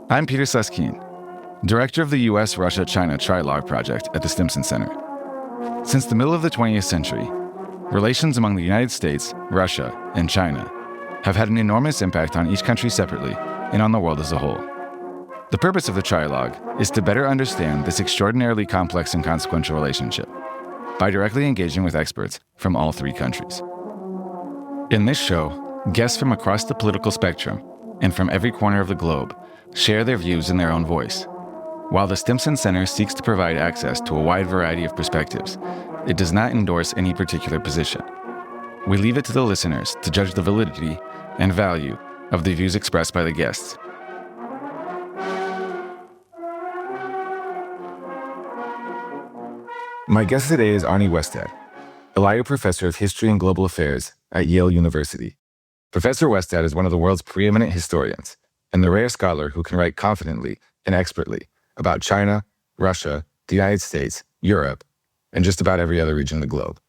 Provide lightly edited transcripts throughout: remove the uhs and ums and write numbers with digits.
I'm Peter Suskind, director of the U.S.-Russia-China Trialogue Project at the Stimson Center. Since the middle of the 20th century, relations among the United States, Russia, and China have had an enormous impact on each country separately and on the world as a whole. The purpose of the Trialogue is to better understand this extraordinarily complex and consequential relationship by directly engaging with experts from all three countries. In this show, guests from across the political spectrum and from every corner of the globe share their views in their own voice. While the Stimson Center seeks to provide access to a wide variety of perspectives, it does not endorse any particular position. We leave it to the listeners to judge the validity and value of the views expressed by the guests. My guest today is Arne Westad, Elihu Professor of History and Global Affairs at Yale University. Professor Westad is one of the world's preeminent historians and the rare scholar who can write confidently and expertly about China, Russia, the United States, Europe, and just about every other region of the globe.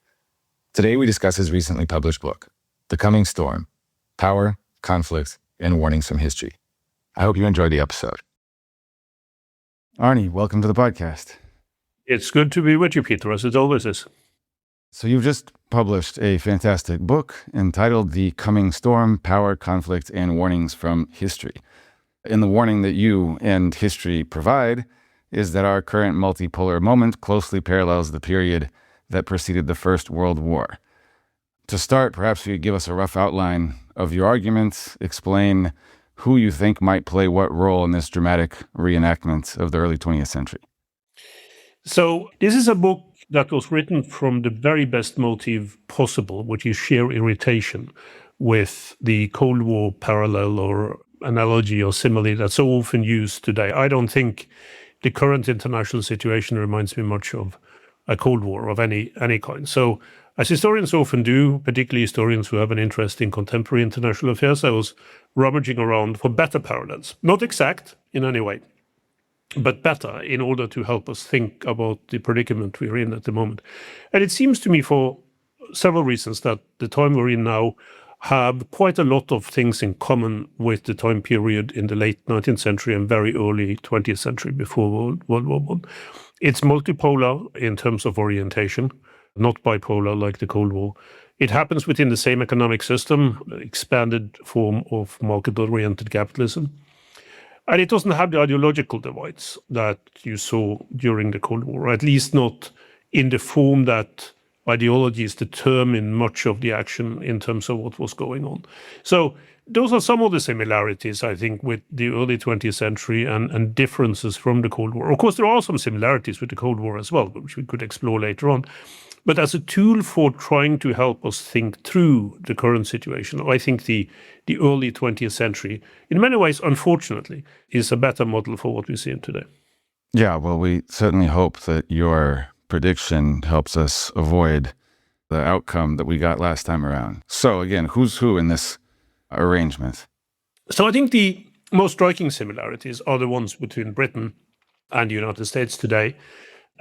Today we discuss his recently published book, The Coming Storm: Power, Conflict, and Warnings from History. I hope you enjoyed the episode. Arne, welcome to the podcast. It's good to be with you, Peter, as it always is. So you've just published a fantastic book entitled The Coming Storm: Power, Conflict, and Warnings from History. And the warning that you and history provide is that our current multipolar moment closely parallels the period that preceded the First World War. To start, perhaps you could give us a rough outline of your arguments, explain who you think might play what role in this dramatic reenactment of the early 20th century. So this is a book that was written from the very best motive possible, which is sheer irritation with the Cold War parallel or analogy or simile that's so often used today. I don't think the current international situation reminds me much of a Cold War of any kind. So as historians often do, particularly historians who have an interest in contemporary international affairs, I was rummaging around for better parallels. Not exact in any way, but better in order to help us think about the predicament we're in at the moment. And it seems to me for several reasons that the time we're in now have quite a lot of things in common with the time period in the late 19th century and very early 20th century before World War I. It's multipolar in terms of orientation, not bipolar like the Cold War. It happens within the same economic system, expanded form of market-oriented capitalism. And it doesn't have the ideological divides that you saw during the Cold War, or at least not in the form that ideologies determine much of the action in terms of what was going on. So those are some of the similarities, I think, with the early 20th century and differences from the Cold War. Of course, there are some similarities with the Cold War as well, which we could explore later on. But as a tool for trying to help us think through the current situation, I think the early 20th century, in many ways, unfortunately, is a better model for what we see today. Yeah, well, we certainly hope that your prediction helps us avoid the outcome that we got last time around. So again, who's who in this arrangement? So I think the most striking similarities are the ones between Britain and the United States today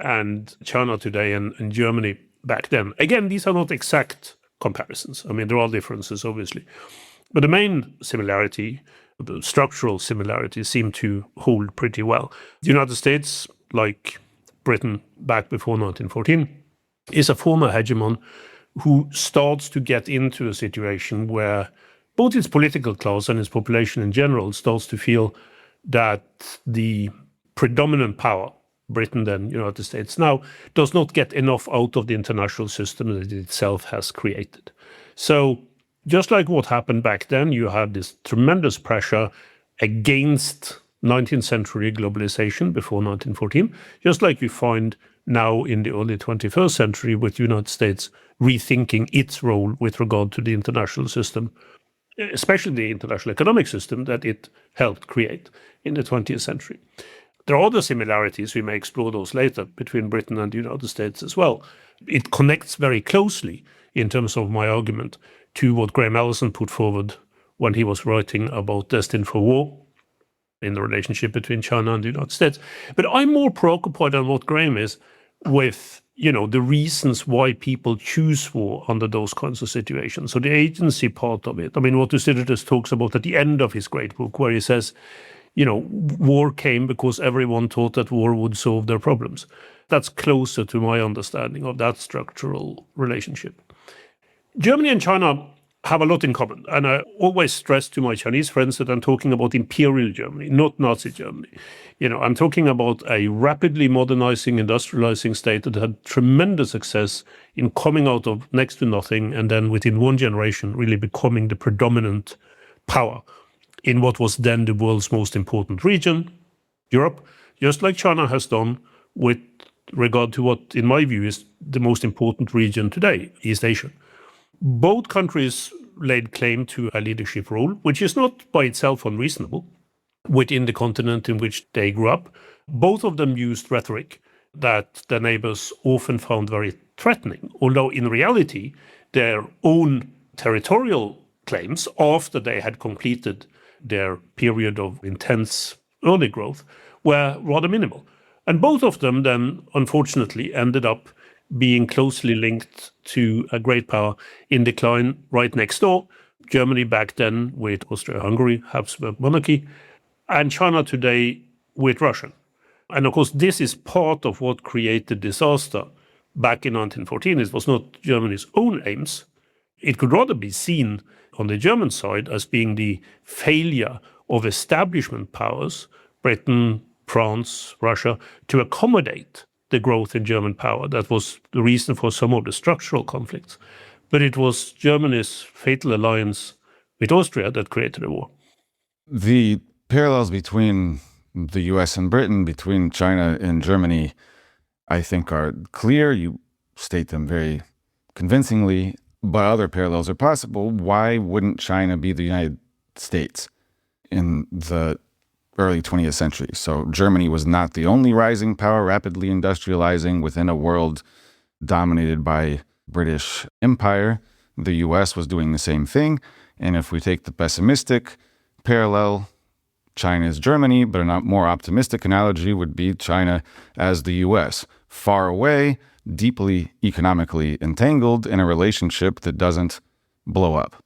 and China today and Germany back then. Again, these are not exact comparisons. I mean, there are differences, obviously. But the main similarity, the structural similarities, seem to hold pretty well. The United States, like Britain back before 1914, is a former hegemon who starts to get into a situation where both its political class and its population in general starts to feel that the predominant power, Britain then United States now, does not get enough out of the international system that it itself has created. So just like what happened back then, you have this tremendous pressure against 19th century globalization before 1914, just like we find now in the early 21st century with the United States rethinking its role with regard to the international system, especially the international economic system that it helped create in the 20th century. There are other similarities, we may explore those later, between Britain and the United States as well. It connects very closely, in terms of my argument, to what Graham Allison put forward when he was writing about Destined for War, in the relationship between China and the United States. But I'm more preoccupied than what Graham is with, the reasons why people choose war under those kinds of situations. So the agency part of it. I mean, what Thucydides talks about at the end of his great book, where he says, war came because everyone thought that war would solve their problems. That's closer to my understanding of that structural relationship. Germany and China have a lot in common. And I always stress to my Chinese friends that I'm talking about imperial Germany, not Nazi Germany. I'm talking about a rapidly modernizing, industrializing state that had tremendous success in coming out of next to nothing and then within one generation really becoming the predominant power in what was then the world's most important region, Europe, just like China has done with regard to what, in my view, is the most important region today, East Asia. Both countries laid claim to a leadership role, which is not by itself unreasonable, within the continent in which they grew up. Both of them used rhetoric that their neighbors often found very threatening, although in reality, their own territorial claims, after they had completed their period of intense early growth, were rather minimal. And both of them then, unfortunately, ended up being closely linked to a great power in decline right next door. Germany back then with Austria-Hungary, Habsburg monarchy, and China today with Russia. And of course, this is part of what created disaster back in 1914. It was not Germany's own aims. It could rather be seen on the German side as being the failure of establishment powers, Britain, France, Russia, to accommodate the growth in German power. That was the reason for some of the structural conflicts. But it was Germany's fatal alliance with Austria that created the war. The parallels between the US and Britain, between China and Germany, I think are clear. You state them very convincingly, but other parallels are possible. Why wouldn't China be the United States in the early 20th century? So Germany was not the only rising power, rapidly industrializing within a world dominated by British Empire. The US was doing the same thing. And if we take the pessimistic parallel, China is Germany, but a more optimistic analogy would be China as the US, far away, deeply economically entangled in a relationship that doesn't blow up.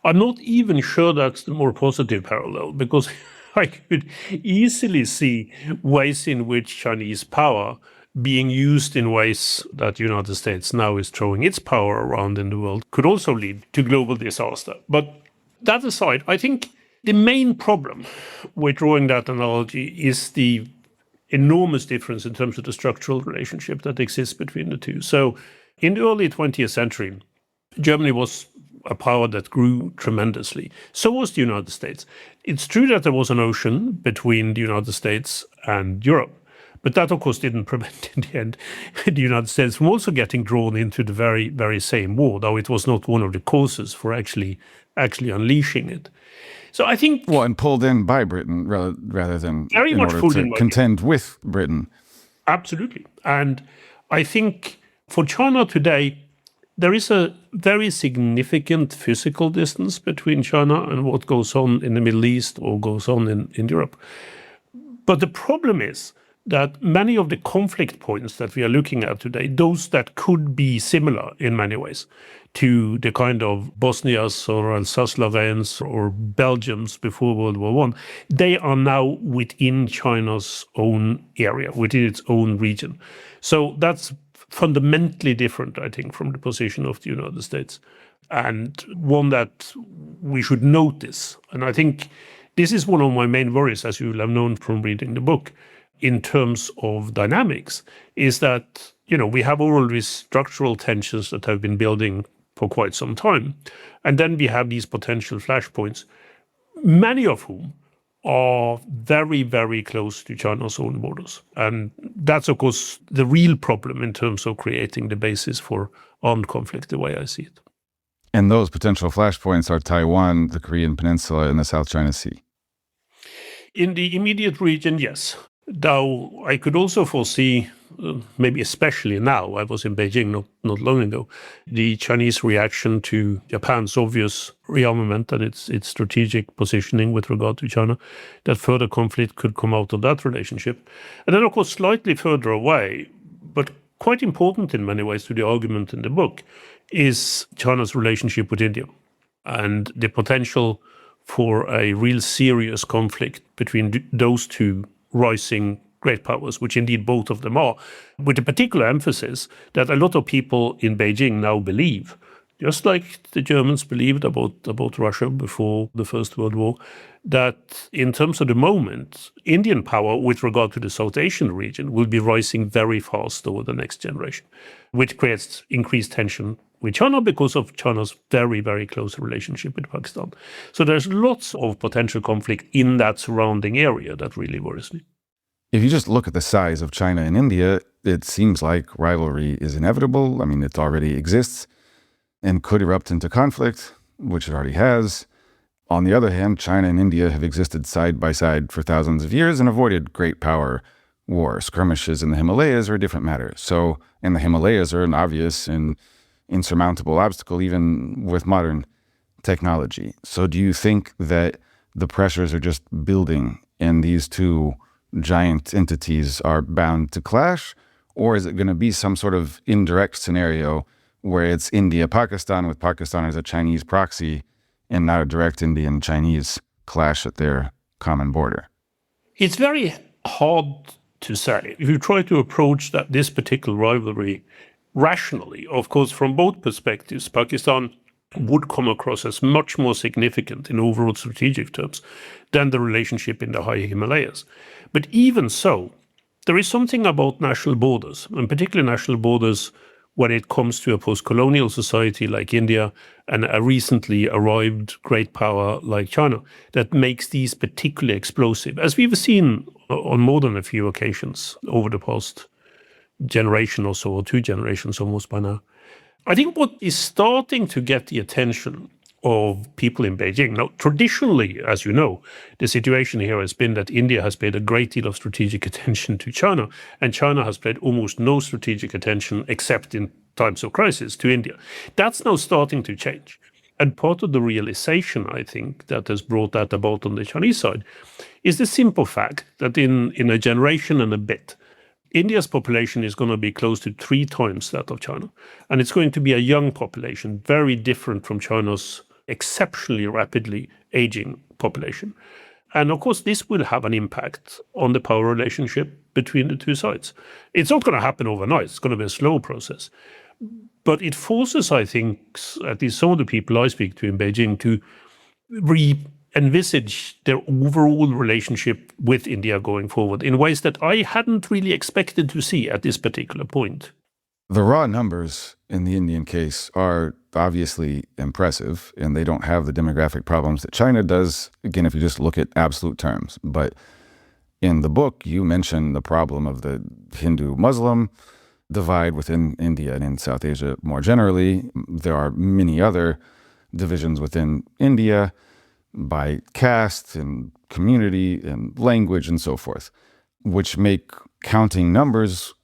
I'm not even sure that's the more positive parallel, because I could easily see ways in which Chinese power being used in ways that the United States now is throwing its power around in the world could also lead to global disaster. But that aside, I think the main problem with drawing that analogy is the enormous difference in terms of the structural relationship that exists between the two. So in the early 20th century, Germany was a power that grew tremendously. So was the United States. It's true that there was an ocean between the United States and Europe, but that, of course, didn't prevent, in the end, the United States from also getting drawn into the very, very same war, though it was not one of the causes for actually unleashing it. So I think... Well, and pulled in by Britain rather than very much pulled in by contend with Britain. Absolutely. And I think for China today, there is a very significant physical distance between China and what goes on in the Middle East or goes on in Europe. But the problem is that many of the conflict points that we are looking at today, those that could be similar in many ways to the kind of Bosnias or Alsace-Lorraines or Belgiums before World War I, they are now within China's own area, within its own region. So that's fundamentally different, I think, from the position of the United States, and one that we should notice. And I think this is one of my main worries, as you will have known from reading the book, in terms of dynamics, is that, we have all these structural tensions that have been building for quite some time. And then we have these potential flashpoints, many of whom are very, very close to China's own borders. And that's, of course, the real problem in terms of creating the basis for armed conflict, the way I see it. And those potential flashpoints are Taiwan, the Korean Peninsula, and the South China Sea. In the immediate region, yes. Though I could also foresee, maybe especially now, I was in Beijing not long ago, the Chinese reaction to Japan's obvious rearmament and its strategic positioning with regard to China, that further conflict could come out of that relationship. And then, of course, slightly further away, but quite important in many ways to the argument in the book, is China's relationship with India and the potential for a real serious conflict between those two rising great powers, which indeed both of them are, with a particular emphasis that a lot of people in Beijing now believe, just like the Germans believed about Russia before the First World War, that in terms of the moment, Indian power with regard to the South Asian region will be rising very fast over the next generation, which creates increased tension with China because of China's very, very close relationship with Pakistan. So there's lots of potential conflict in that surrounding area that really worries me. If you just look at the size of China and India, it seems like rivalry is inevitable. I mean, it already exists and could erupt into conflict, which it already has. On the other hand, China and India have existed side by side for thousands of years and avoided great power war. Skirmishes in the Himalayas are a different matter. So, and the Himalayas are an obvious and insurmountable obstacle, even with modern technology. So do you think that the pressures are just building and these two giant entities are bound to clash? Or is it going to be some sort of indirect scenario where it's India-Pakistan with Pakistan as a Chinese proxy and not a direct Indian-Chinese clash at their common border? It's very hard to say. If you try to approach this particular rivalry rationally, of course, from both perspectives, Pakistan would come across as much more significant in overall strategic terms than the relationship in the high Himalayas. But even so, there is something about national borders, and particularly national borders when it comes to a post-colonial society like India and a recently arrived great power like China, that makes these particularly explosive, as we've seen on more than a few occasions over the past generation or so, or 2 generations almost by now. I think what is starting to get the attention of people in Beijing. Now, traditionally, as you know, the situation here has been that India has paid a great deal of strategic attention to China, and China has paid almost no strategic attention, except in times of crisis, to India. That's now starting to change. And part of the realization, I think, that has brought that about on the Chinese side is the simple fact that in a generation and a bit, India's population is going to be close to 3 times that of China. And it's going to be a young population, very different from China's exceptionally rapidly aging population. And of course, this will have an impact on the power relationship between the two sides. It's not going to happen overnight. It's going to be a slow process. But it forces, I think, at least some of the people I speak to in Beijing to envisage their overall relationship with India going forward in ways that I hadn't really expected to see at this particular point. The raw numbers in the Indian case are obviously impressive, and they don't have the demographic problems that China does, again, if you just look at absolute terms. But in the book, you mention the problem of the Hindu-Muslim divide within India and in South Asia more generally. There are many other divisions within India by caste and community and language and so forth, which make counting numbers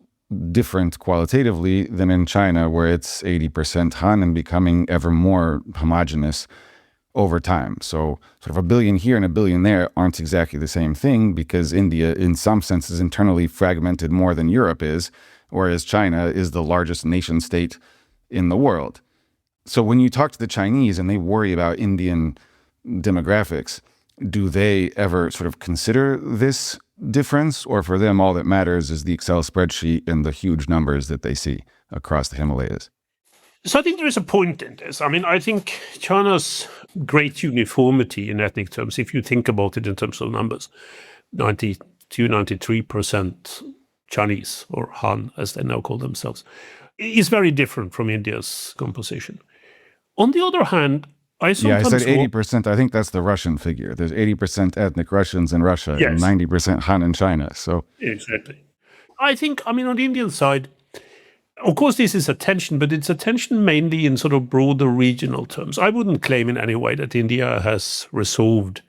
different qualitatively than in China, where it's 80% Han and becoming ever more homogenous over time. So sort of a billion here and a billion there aren't exactly the same thing, because India, in some sense, is internally fragmented more than Europe is, whereas China is the largest nation state in the world. So when you talk to the Chinese and they worry about Indian demographics, do they ever sort of consider this difference, or for them all that matters is the Excel spreadsheet and the huge numbers that they see across the Himalayas? So I think there is a point in this. I mean, I think China's great uniformity in ethnic terms, if you think about it in terms of numbers, 92, 93% Chinese, or Han as they now call themselves, is very different from India's composition. On the other hand, I said 80%. I think that's the Russian figure. There's 80% ethnic Russians in Russia, yes, and 90% Han in China. So exactly. I think, I mean, on the Indian side, of course, this is a tension, but it's a tension mainly in sort of broader regional terms. I wouldn't claim in any way that India has resolved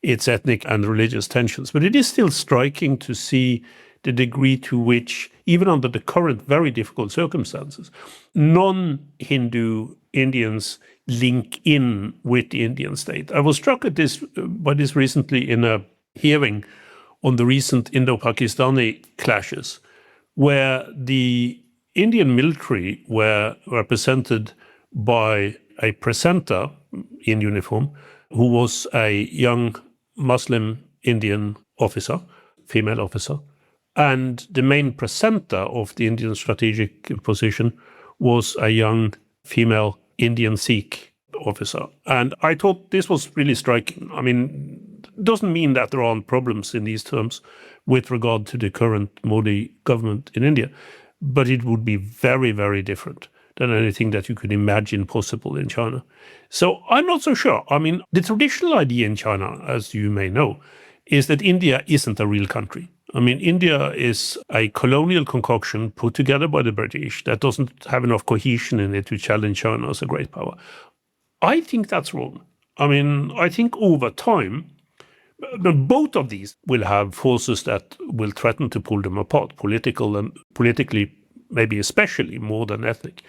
its ethnic and religious tensions, but it is still striking to see the degree to which, even under the current very difficult circumstances, non-Hindu Indians link in with the Indian state. I was struck at by this recently in a hearing on the recent Indo-Pakistani clashes, where the Indian military were represented by a presenter in uniform who was a young Muslim Indian officer, female officer. And the main presenter of the Indian strategic position was a young female Indian Sikh officer. And I thought this was really striking. I mean, it doesn't mean that there aren't problems in these terms with regard to the current Modi government in India, but it would be very, very different than anything that you could imagine possible in China. So I'm not so sure. I mean, the traditional idea in China, as you may know, is that India isn't a real country. I mean, India is a colonial concoction put together by the British that doesn't have enough cohesion in it to challenge China as a great power. I think that's wrong. I mean, I think over time, both of these will have forces that will threaten to pull them apart, politically, maybe especially more than ethnic.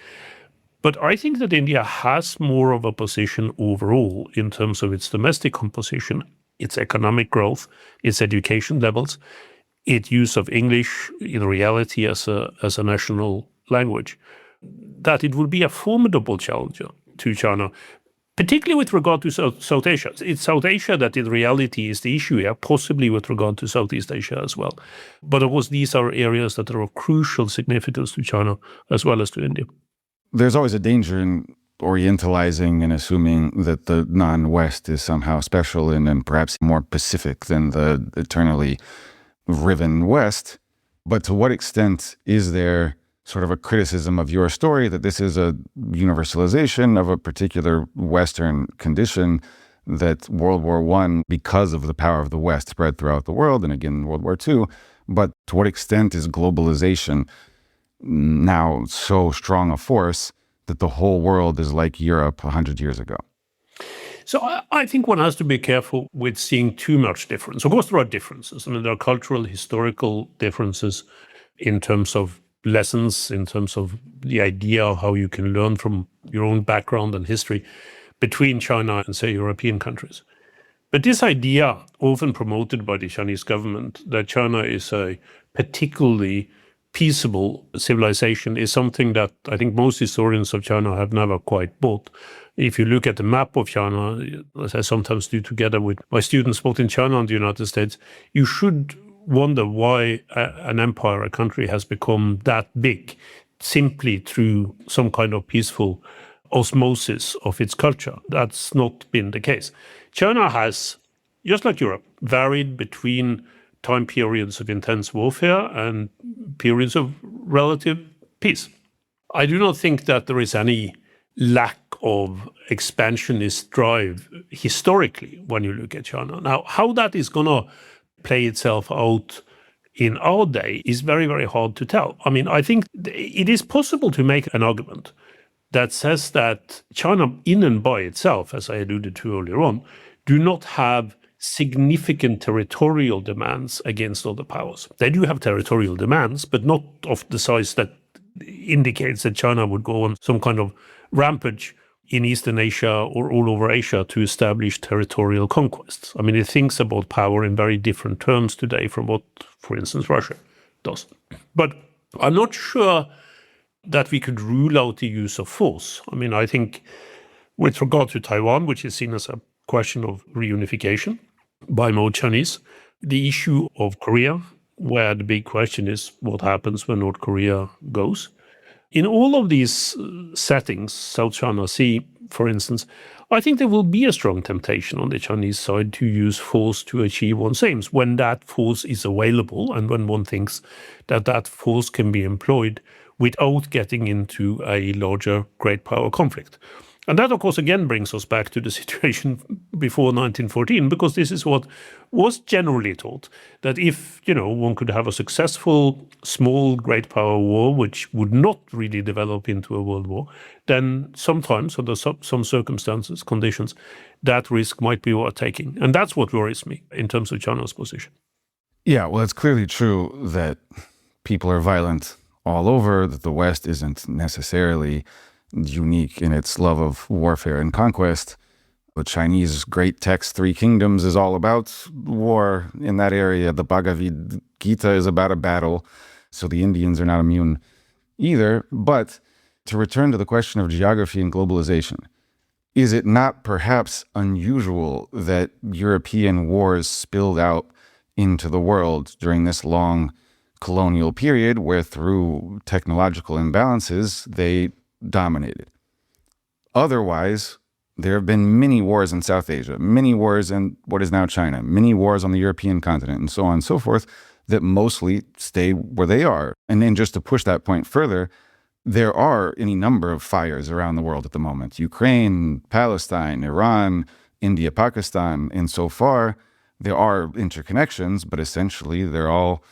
But I think that India has more of a position overall in terms of its domestic composition, its economic growth, its education levels, its use of English in reality as a national language, that it will be a formidable challenger to China, particularly with regard to South Asia. It's South Asia that in reality is the issue here, possibly with regard to Southeast Asia as well. But of course, these are areas that are of crucial significance to China as well as to India. There's always a danger in orientalizing and assuming that the non-West is somehow special and perhaps more Pacific than the eternally riven West. But to what extent is there sort of a criticism of your story that this is a universalization of a particular Western condition, that World War I, because of the power of the West, spread throughout the world, and again World War II, but to what extent is globalization now so strong a force that the whole world is like Europe 100 years ago? So I think one has to be careful with seeing too much difference. Of course, there are differences. I mean, there are cultural, historical differences in terms of lessons, in terms of the idea of how you can learn from your own background and history between China and, say, European countries. But this idea, often promoted by the Chinese government, that China is a particularly peaceable civilization, is something that I think most historians of China have never quite bought. If you look at the map of China, as I sometimes do together with my students both in China and the United States, you should wonder why an empire, a country, has become that big simply through some kind of peaceful osmosis of its culture. That's not been the case. China has, just like Europe, varied between time periods of intense warfare and periods of relative peace. I do not think that there is any lack of expansionist drive historically when you look at China. Now, how that is going to play itself out in our day is very, very hard to tell. I mean, I think it is possible to make an argument that says that China in and by itself, as I alluded to earlier on, do not have significant territorial demands against other powers. They do have territorial demands, but not of the size that indicates that China would go on some kind of rampage in Eastern Asia or all over Asia to establish territorial conquests. I mean, it thinks about power in very different terms today from what, for instance, Russia does. But I'm not sure that we could rule out the use of force. I mean, I think with regard to Taiwan, which is seen as a question of reunification by most Chinese, the issue of Korea, where the big question is what happens when North Korea goes. In all of these settings, South China Sea, for instance, I think there will be a strong temptation on the Chinese side to use force to achieve one's aims when that force is available and when one thinks that that force can be employed without getting into a larger great power conflict. And that, of course, again brings us back to the situation before 1914, because this is what was generally taught, that if, one could have a successful small great power war, which would not really develop into a world war, then sometimes, under some circumstances, conditions, that risk might be worth taking. And that's what worries me in terms of China's position. Yeah, well, it's clearly true that people are violent all over, that the West isn't necessarily unique in its love of warfare and conquest. The Chinese great text, Three Kingdoms, is all about war in that area. The Bhagavad Gita is about a battle, so the Indians are not immune either. But to return to the question of geography and globalization, is it not perhaps unusual that European wars spilled out into the world during this long colonial period where through technological imbalances they dominated? Otherwise, there have been many wars in South Asia, many wars in what is now China, many wars on the European continent, and so on and so forth, that mostly stay where they are. And then just to push that point further, there are any number of fires around the world at the moment. Ukraine, Palestine, Iran, India, Pakistan. And so far, there are interconnections, but essentially they're all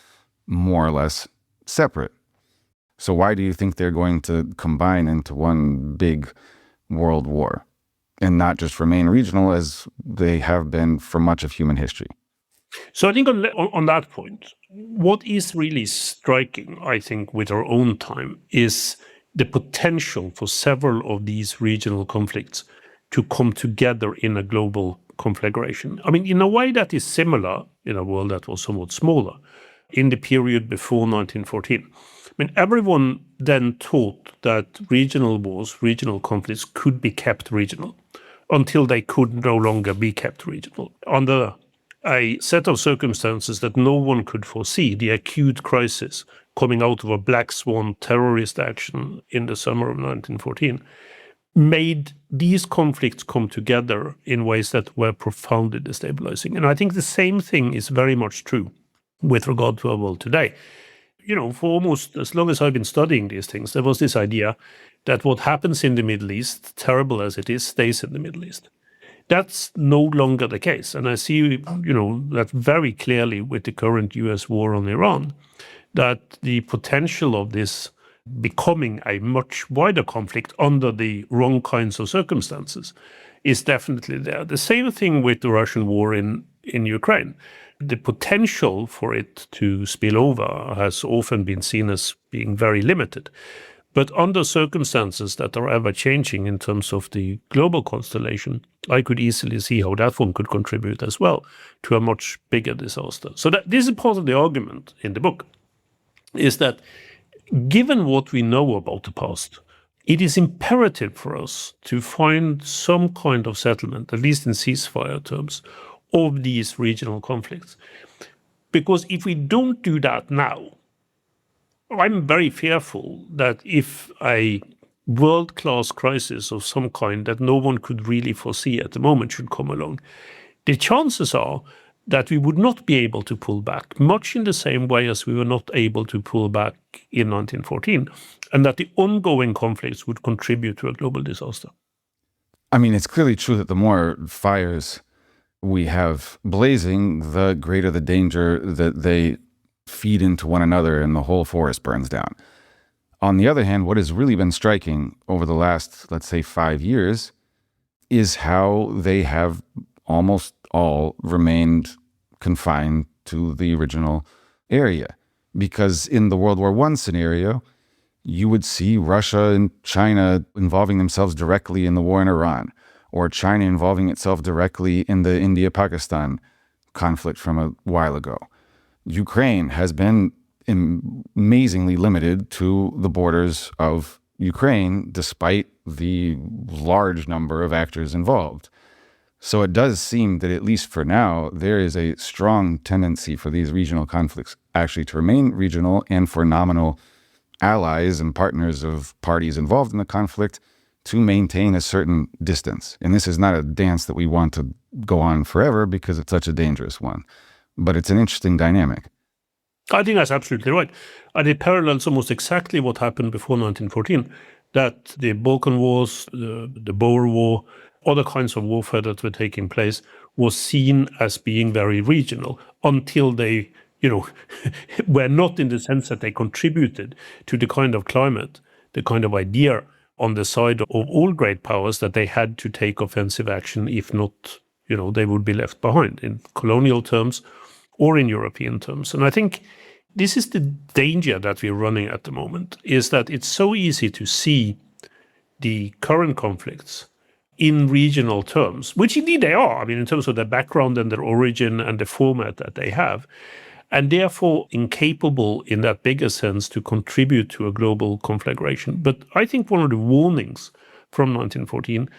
more or less separate. So why do you think they're going to combine into one big world war and not just remain regional as they have been for much of human history? So I think on that point, what is really striking, I think, with our own time is the potential for several of these regional conflicts to come together in a global conflagration. I mean, in a way that is similar in a world that was somewhat smaller in the period before 1914. I mean, everyone then thought that regional wars, regional conflicts could be kept regional until they could no longer be kept regional. Under a set of circumstances that no one could foresee, the acute crisis coming out of a black swan terrorist action in the summer of 1914, made these conflicts come together in ways that were profoundly destabilizing. And I think the same thing is very much true with regard to our world today. You know, for almost as long as I've been studying these things, there was this idea that what happens in the Middle East, terrible as it is, stays in the Middle East. That's no longer the case. And I see, you know, that very clearly with the current US war on Iran, that the potential of this becoming a much wider conflict under the wrong kinds of circumstances is definitely there. The same thing with the Russian war in Ukraine. The potential for it to spill over has often been seen as being very limited. But under circumstances that are ever changing in terms of the global constellation, I could easily see how that one could contribute as well to a much bigger disaster. So this is part of the argument in the book, is that given what we know about the past, it is imperative for us to find some kind of settlement, at least in ceasefire terms, of these regional conflicts. Because if we don't do that now, I'm very fearful that if a world-class crisis of some kind that no one could really foresee at the moment should come along, the chances are that we would not be able to pull back, much in the same way as we were not able to pull back in 1914, and that the ongoing conflicts would contribute to a global disaster. I mean, it's clearly true that the more fires we have blazing, the greater the danger that they feed into one another and the whole forest burns down. On the other hand, what has really been striking over the last, let's say, 5 years is how they have almost all remained confined to the original area. Because in the World War I scenario, you would see Russia and China involving themselves directly in the war in Iran, or China involving itself directly in the India-Pakistan conflict from a while ago. Ukraine has been amazingly limited to the borders of Ukraine, despite the large number of actors involved. So it does seem that, at least for now, there is a strong tendency for these regional conflicts actually to remain regional, and for nominal allies and partners of parties involved in the conflict to maintain a certain distance. And this is not a dance that we want to go on forever because it's such a dangerous one. But it's an interesting dynamic. I think that's absolutely right. And it parallels almost exactly what happened before 1914, that the Balkan Wars, the Boer War, other kinds of warfare that were taking place was seen as being very regional until they, were not, in the sense that they contributed to the kind of climate, the kind of idea on the side of all great powers that they had to take offensive action. If not, they would be left behind in colonial terms or in European terms. And I think this is the danger that we're running at the moment, is that it's so easy to see the current conflicts in regional terms, which indeed they are. I mean, in terms of their background and their origin and the format that they have, and therefore incapable in that bigger sense to contribute to a global conflagration. But I think one of the warnings from 1914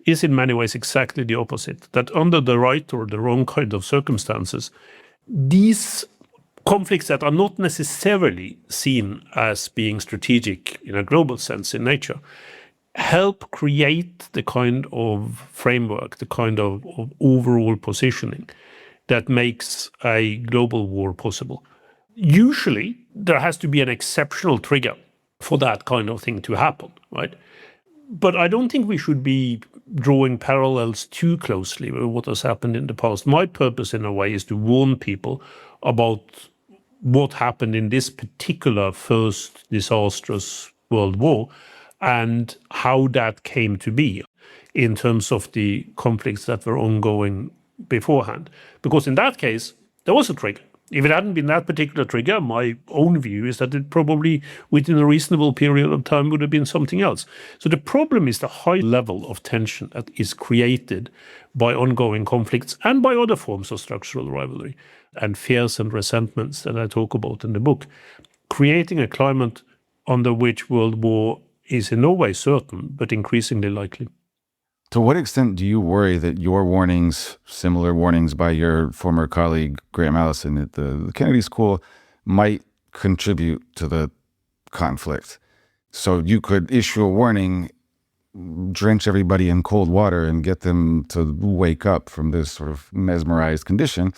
is in many ways exactly the opposite, that under the right or the wrong kind of circumstances, these conflicts that are not necessarily seen as being strategic in a global sense in nature help create the kind of framework, the kind of overall positioning that makes a global war possible. Usually, there has to be an exceptional trigger for that kind of thing to happen, right? But I don't think we should be drawing parallels too closely with what has happened in the past. My purpose, in a way, is to warn people about what happened in this particular first disastrous world war and how that came to be in terms of the conflicts that were ongoing beforehand. Because in that case, there was a trigger. If it hadn't been that particular trigger, my own view is that it probably, within a reasonable period of time, would have been something else. So the problem is the high level of tension that is created by ongoing conflicts and by other forms of structural rivalry and fears and resentments that I talk about in the book, creating a climate under which world war is in no way certain, but increasingly likely. To what extent do you worry that your warnings, similar warnings by your former colleague Graham Allison at the Kennedy School, might contribute to the conflict? So you could issue a warning, drench everybody in cold water and get them to wake up from this sort of mesmerized condition,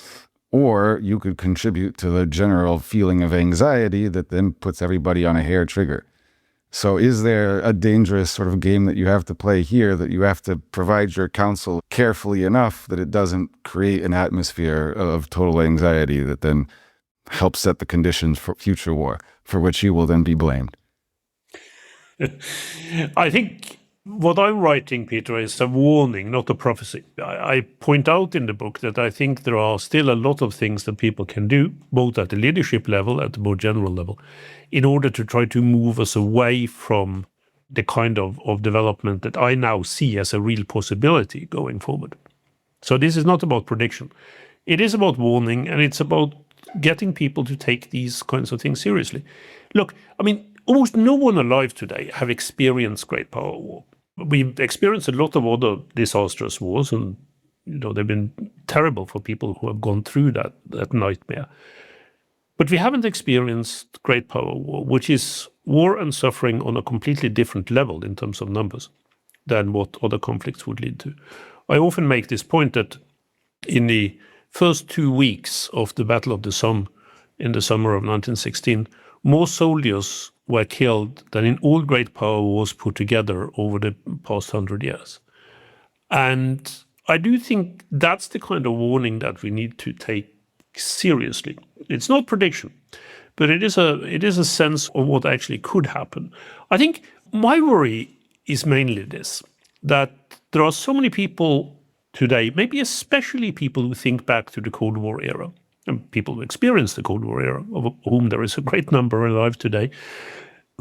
or you could contribute to the general feeling of anxiety that then puts everybody on a hair trigger. So is there a dangerous sort of game that you have to play here, that you have to provide your counsel carefully enough that it doesn't create an atmosphere of total anxiety that then helps set the conditions for future war, for which you will then be blamed? I think what I'm writing, Peter, is a warning, not a prophecy. I point out in the book that I think there are still a lot of things that people can do, both at the leadership level, at the more general level, in order to try to move us away from the kind of development that I now see as a real possibility going forward. So this is not about prediction. It is about warning, and it's about getting people to take these kinds of things seriously. Look, I mean, almost no one alive today have experienced great power war. We've experienced a lot of other disastrous wars, and they've been terrible for people who have gone through that nightmare. But we haven't experienced great power war, which is war and suffering on a completely different level in terms of numbers than what other conflicts would lead to. I often make this point that in the first 2 weeks of the Battle of the Somme in the summer of 1916, more soldiers were killed than in all great power wars put together over the past 100 years. And I do think that's the kind of warning that we need to take seriously. It's not prediction, but it is a sense of what actually could happen. I think my worry is mainly this, that there are so many people today, maybe especially people who think back to the Cold War era, and people who experience the Cold War era, of whom there is a great number alive today,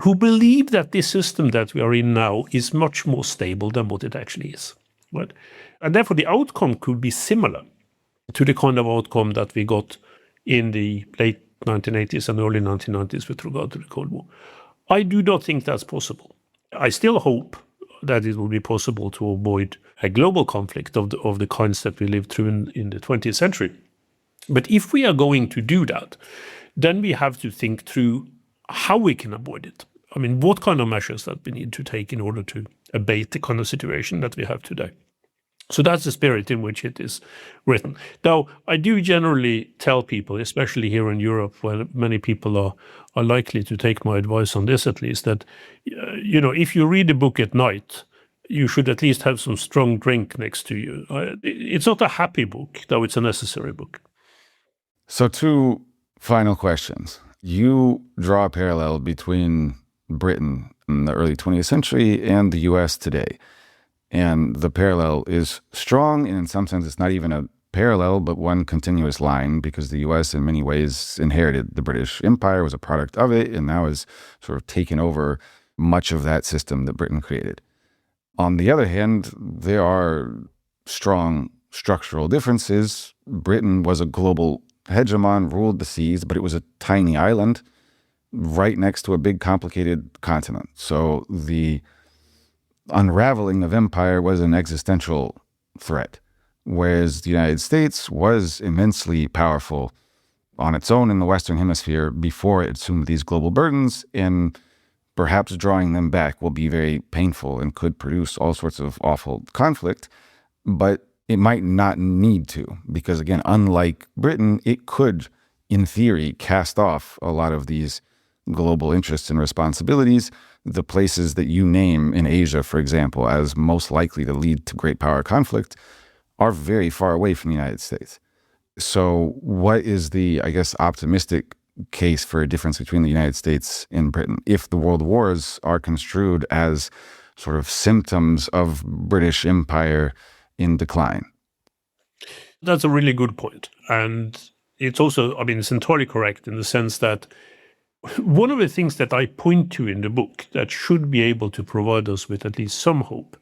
who believe that this system that we are in now is much more stable than what it actually is. Right? And therefore the outcome could be similar to the kind of outcome that we got in the late 1980s and early 1990s with regard to the Cold War. I do not think that's possible. I still hope that it will be possible to avoid a global conflict of the kinds that we lived through in the 20th century. But if we are going to do that, then we have to think through how we can avoid it. I mean, what kind of measures that we need to take in order to abate the kind of situation that we have today. So that's the spirit in which it is written. Now, I do generally tell people, especially here in Europe, where many people are likely to take my advice on this at least, that, if you read a book at night, you should at least have some strong drink next to you. It's not a happy book, though it's a necessary book. So 2 final questions. You draw a parallel between Britain in the early 20th century and the U.S. today. And the parallel is strong, and in some sense it's not even a parallel, but one continuous line, because the U.S. in many ways inherited the British Empire, was a product of it, and now has sort of taken over much of that system that Britain created. On the other hand, there are strong structural differences. Britain was a global hegemon, ruled the seas, but it was a tiny island right next to a big, complicated continent. So the unraveling of empire was an existential threat, whereas the United States was immensely powerful on its own in the Western Hemisphere before it assumed these global burdens, and perhaps drawing them back will be very painful and could produce all sorts of awful conflict, but it might not need to, because again, unlike Britain, it could, in theory, cast off a lot of these global interests and responsibilities. The places that you name in Asia, for example, as most likely to lead to great power conflict are very far away from the United States. So what is the, I guess, optimistic case for a difference between the United States and Britain if the world wars are construed as sort of symptoms of British empire in decline? That's a really good point. And it's also, it's entirely correct in the sense that one of the things that I point to in the book that should be able to provide us with at least some hope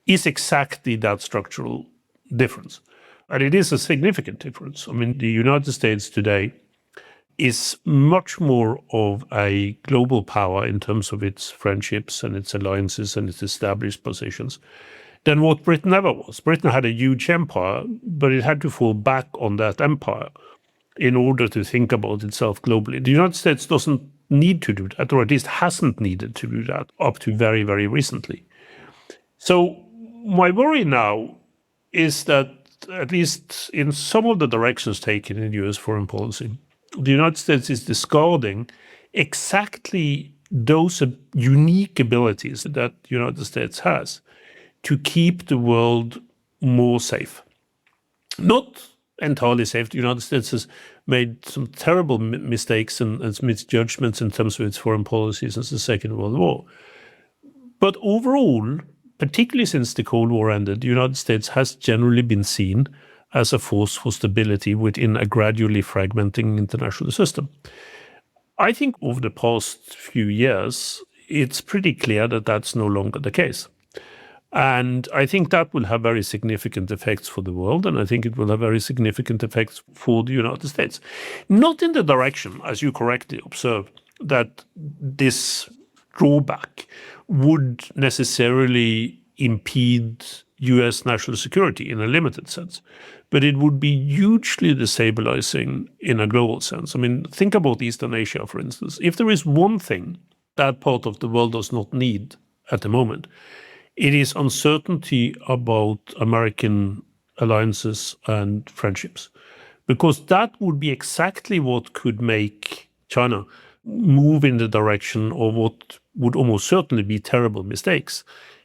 is exactly that structural difference. And it is a significant difference. The United States today is much more of a global power in terms of its friendships and its alliances and its established positions than what Britain ever was. Britain had a huge empire, but it had to fall back on that empire in order to think about itself globally. The United States doesn't need to do that, or at least hasn't needed to do that up to very, very recently. So my worry now is that, at least in some of the directions taken in US foreign policy, the United States is discarding exactly those unique abilities that the United States has to keep the world more safe. Not entirely safe. The United States has made some terrible mistakes and misjudgments in terms of its foreign policy since the Second World War. But overall, particularly since the Cold War ended, the United States has generally been seen as a force for stability within a gradually fragmenting international system. I think over the past few years, it's pretty clear that that's no longer the case. And I think that will have very significant effects for the world, and I think it will have very significant effects for the United States. Not in the direction, as you correctly observed, that this drawback would necessarily impede US national security in a limited sense, but it would be hugely destabilizing in a global sense. Think about Eastern Asia, for instance. If there is one thing that part of the world does not need at the moment, it is uncertainty about American alliances and friendships, because that would be exactly what could make China move in the direction of what would almost certainly be terrible mistakes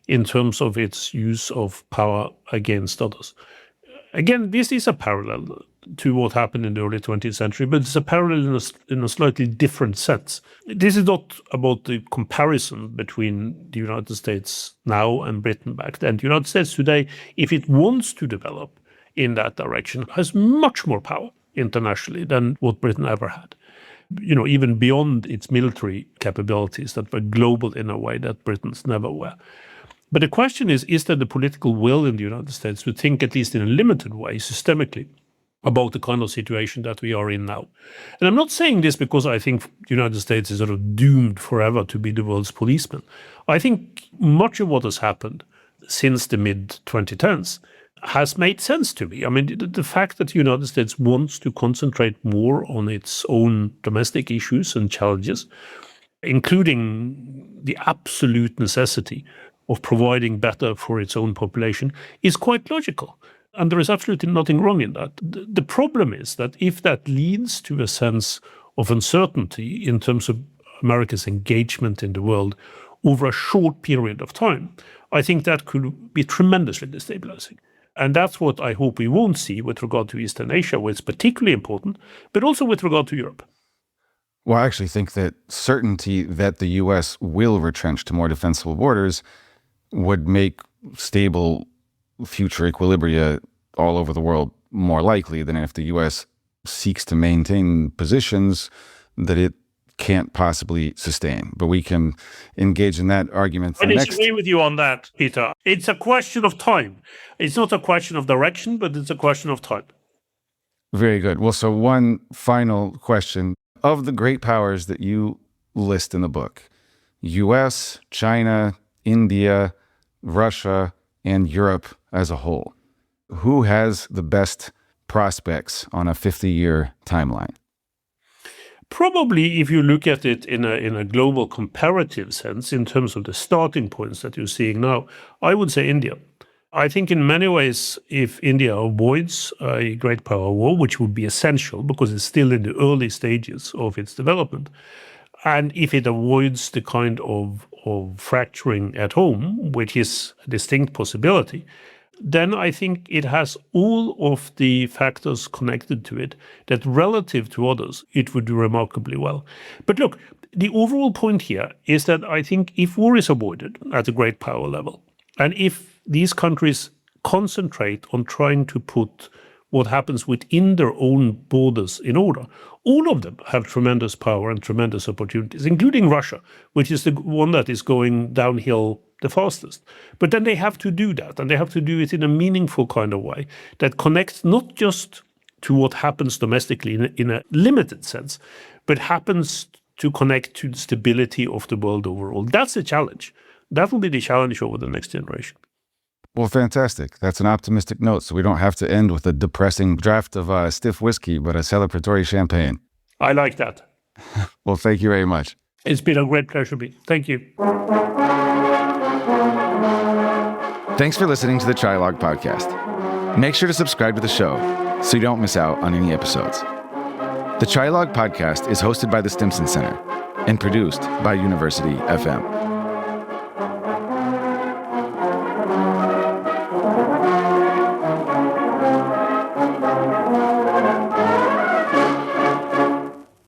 in terms of its use of power against others. Again, this is a parallel to what happened in the early 20th century, but it's a parallel in a slightly different sense. This is not about the comparison between the United States now and Britain back then. The United States today, if it wants to develop in that direction, has much more power internationally than what Britain ever had. Even beyond its military capabilities that were global in a way that Britain's never were. But the question is there the political will in the United States to think, at least in a limited way, systemically, about the kind of situation that we are in now? And I'm not saying this because I think the United States is sort of doomed forever to be the world's policeman. I think much of what has happened since the mid-2010s has made sense to me. The fact that the United States wants to concentrate more on its own domestic issues and challenges, including the absolute necessity of providing better for its own population, is quite logical. And there is absolutely nothing wrong in that. The problem is that if that leads to a sense of uncertainty in terms of America's engagement in the world over a short period of time, I think that could be tremendously destabilizing. And that's what I hope we won't see with regard to Eastern Asia, where it's particularly important, but also with regard to Europe. Well, I actually think that certainty that the U.S. will retrench to more defensible borders would make stable future equilibria all over the world more likely than if the U.S. seeks to maintain positions that it can't possibly sustain. But we can engage in that argument. I disagree with you on that, Peter. It's a question of time. It's not a question of direction, but it's a question of time. Very good. Well, so one final question. Of the great powers that you list in the book, U.S., China, India, Russia, and Europe as a whole? Who has the best prospects on a 50-year timeline? Probably, if you look at it in a global comparative sense, in terms of the starting points that you're seeing now, I would say India. I think in many ways, if India avoids a great power war, which would be essential because it's still in the early stages of its development, and if it avoids the kind of fracturing at home, which is a distinct possibility, then I think it has all of the factors connected to it that relative to others, it would do remarkably well. But look, the overall point here is that I think if war is avoided at a great power level, and if these countries concentrate on trying to put what happens within their own borders in order, all of them have tremendous power and tremendous opportunities, including Russia, which is the one that is going downhill the fastest. But then they have to do that, and they have to do it in a meaningful kind of way that connects not just to what happens domestically in a limited sense, but happens to connect to the stability of the world overall. That's the challenge. That will be the challenge over the next generation. Well, fantastic. That's an optimistic note, so we don't have to end with a depressing draft of stiff whiskey, but a celebratory champagne. I like that. Well, thank you very much. It's been a great pleasure. Thank you. Thanks for listening to the Trialogue Podcast. Make sure to subscribe to the show so you don't miss out on any episodes. The Trialogue Podcast is hosted by the Stimson Center and produced by University FM.